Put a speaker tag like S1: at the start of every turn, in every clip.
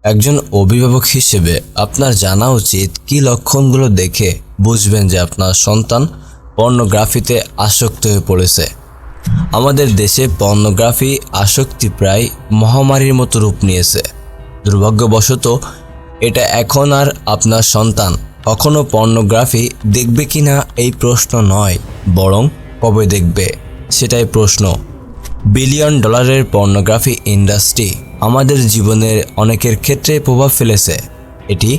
S1: একজন অভিভাবক হিসেবে আপনার জানা উচিত কি লক্ষণগুলো দেখে বুঝবেন যে আপনার সন্তান পর্নোগ্রাফিতে আসক্ত হয়ে পড়েছে। আমাদের দেশে পর্নোগ্রাফি আসক্তি প্রায় মহামারীর মতো রূপ নিয়েছে। দুর্ভাগ্যবশত এটা এখন আর আপনার সন্তান কখনো পর্নোগ্রাফি দেখবে কিনা এই প্রশ্ন নয়, বরং কবে দেখবে সেটাই প্রশ্ন। বিলিয়ন ডলারের পর্নোগ্রাফি ইন্ডাস্ট্রি আমাদের জীবনের অনেকের ক্ষেত্রে প্রভাব ফেলেছে। এটি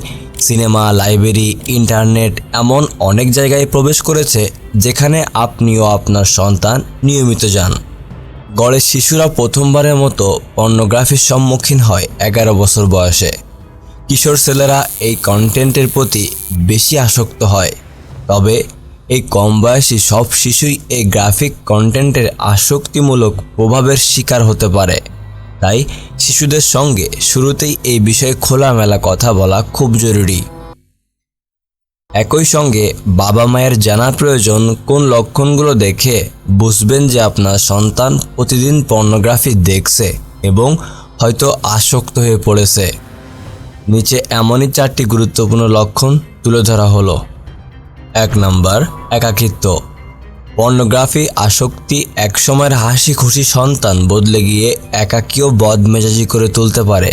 S1: সিনেমা, লাইব্রেরি, ইন্টারনেট এমন অনেক জায়গায় প্রবেশ করেছে যেখানে আপনিও আপনার সন্তান নিয়মিত যান। গড়ে শিশুরা প্রথমবারের মতো পর্নোগ্রাফির সম্মুখীন হয় 11 বছর বয়সে। কিশোর ছেলেরা এই কন্টেন্টের প্রতি বেশি আসক্ত হয়। তবে এই কম বয়সী সব শিশুই এই গ্রাফিক কন্টেন্টের আসক্তিমূলক প্রভাবের শিকার হতে পারে। তাই শিশুদের সঙ্গে শুরুতেই এই বিষয়ে খোলামেলা কথা বলা খুব জরুরি। একই সঙ্গে বাবা মায়ের জানা প্রয়োজন কোন লক্ষণগুলো দেখে বুঝবেন যে আপনার সন্তান প্রতিদিন পর্নোগ্রাফি দেখছে এবং হয়তো আসক্ত হয়ে পড়েছে। নিচে এমনই 4টি গুরুত্বপূর্ণ লক্ষণ তুলে ধরা হলো। 1 নাম্বার, একাকিত্ব। পর্নোগ্রাফি আসক্তি একসময়ের হাসি খুশি সন্তান বদলে গিয়ে একাকী ও বদমেজাজি করে তুলতে পারে।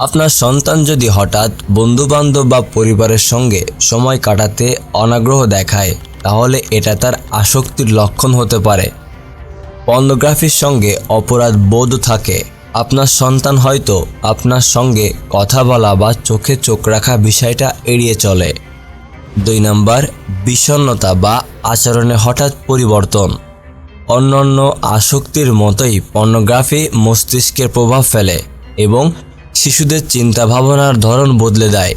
S1: আপনার সন্তান যদি হঠাৎ বন্ধুবান্ধব বা পরিবারের সঙ্গে সময় কাটাতে অনাগ্রহ দেখায়, তাহলে এটা তার আসক্তির লক্ষণ হতে পারে। পর্নোগ্রাফির সঙ্গে অপরাধ বোধ থাকে। আপনার সন্তান হয়তো আপনার সঙ্গে কথা বলা বা চোখে চোখ রাখা বিষয়টা এড়িয়ে চলে। 2 নাম্বার, বিষণ্ণতা বা আচরণে হঠাৎ পরিবর্তন। অন্যান্য আসক্তির মতোই পর্নোগ্রাফি মস্তিষ্কের প্রভাব ফেলে এবং শিশুদের চিন্তা ভাবনার ধরন বদলে দেয়।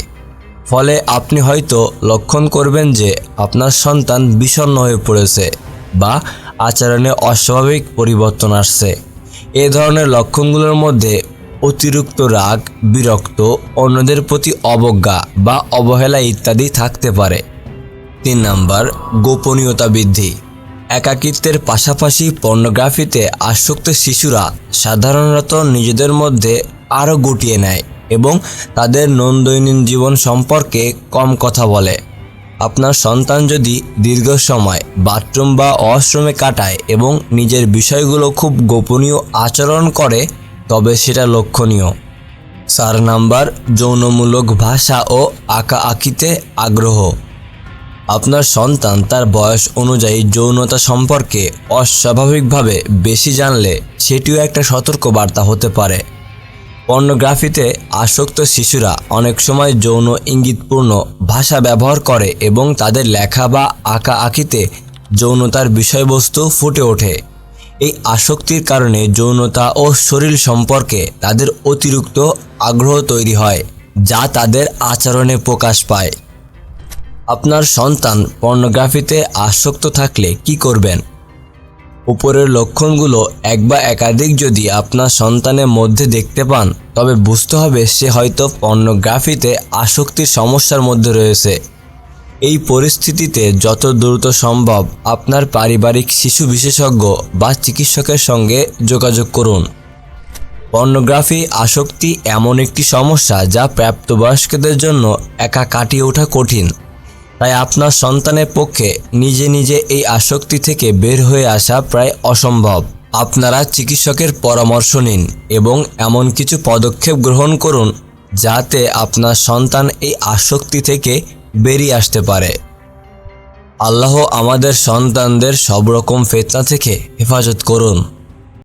S1: ফলে আপনি হয়তো লক্ষণ করবেন যে আপনার সন্তান বিষণ্ণ হয়ে পড়েছে বা আচরণে অস্বাভাবিক পরিবর্তন আসছে। এ ধরনের লক্ষণগুলোর মধ্যে অতিরিক্ত রাগ, বিরক্ত, অন্যদের প্রতি অবজ্ঞা বা অবহেলা ইত্যাদি থাকতে পারে। 3 নাম্বার, গোপনীয়তা বৃদ্ধি। একাকিত্বের পাশাপাশি পর্নোগ্রাফিতে আসক্ত শিশুরা সাধারণত নিজেদের মধ্যে আরও গুটিয়ে নেয় এবং তাদের দৈনন্দিন জীবন সম্পর্কে কম কথা বলে। আপনার সন্তান যদি দীর্ঘ সময় বাথরুম বা ওয়াশরুমে কাটায় এবং নিজের বিষয়গুলো খুব গোপনীয় আচরণ করে, তবে সেটা লক্ষণীয়। 4 নাম্বার, যৌনমূলক ভাষা ও আঁকাআঁকিতে আগ্রহ। আপনার সন্তান তার বয়স অনুযায়ী যৌনতা সম্পর্কে অস্বাভাবিকভাবে বেশি জানলে সেটিও একটা সতর্ক বার্তা হতে পারে। পর্নোগ্রাফিতে আসক্ত শিশুরা অনেক সময় যৌন ইঙ্গিতপূর্ণ ভাষা ব্যবহার করে এবং তাদের লেখা বা আঁকাআঁকিতে যৌনতার বিষয়বস্তু ফুটে ওঠে। এই আসক্তির কারণে যৌনতা ও শরীর সম্পর্কে তাদের অতিরিক্ত আগ্রহ তৈরি হয়, যা তাদের আচরণে প্রকাশ পায়। আপনার সন্তান পর্নোগ্রাফিতে আসক্ত থাকলে কি করবেন? উপরের লক্ষণগুলো এক বা একাধিক যদি আপনার সন্তানের মধ্যে দেখতে পান, তবে বুঝতে হবে সে হয়তো পর্নোগ্রাফিতে আসক্তির সমস্যার মধ্যে রয়েছে। এই পরিস্থিতিতে যত দ্রুত সম্ভব আপনার পারিবারিক শিশু বিশেষজ্ঞ বা চিকিৎসকের সঙ্গে যোগাযোগ করুন। পর্নোগ্রাফি আসক্তি এমন একটি সমস্যা যা প্রাপ্তবয়স্কদের জন্য একা কাটিয়ে ওঠা কঠিন। তাই আপনার সন্তানের পক্ষে নিজে নিজে এই আসক্তি থেকে বের হয়ে আসা প্রায় অসম্ভব। আপনারা চিকিৎসকের পরামর্শ নিন এবং এমন কিছু পদক্ষেপ গ্রহণ করুন যাতে আপনার সন্তান এই আসক্তি থেকে বেরিয়ে আসতে পারে। আল্লাহ আমাদের সন্তানদের সব রকম ফিতনা থেকে হেফাজত করুন।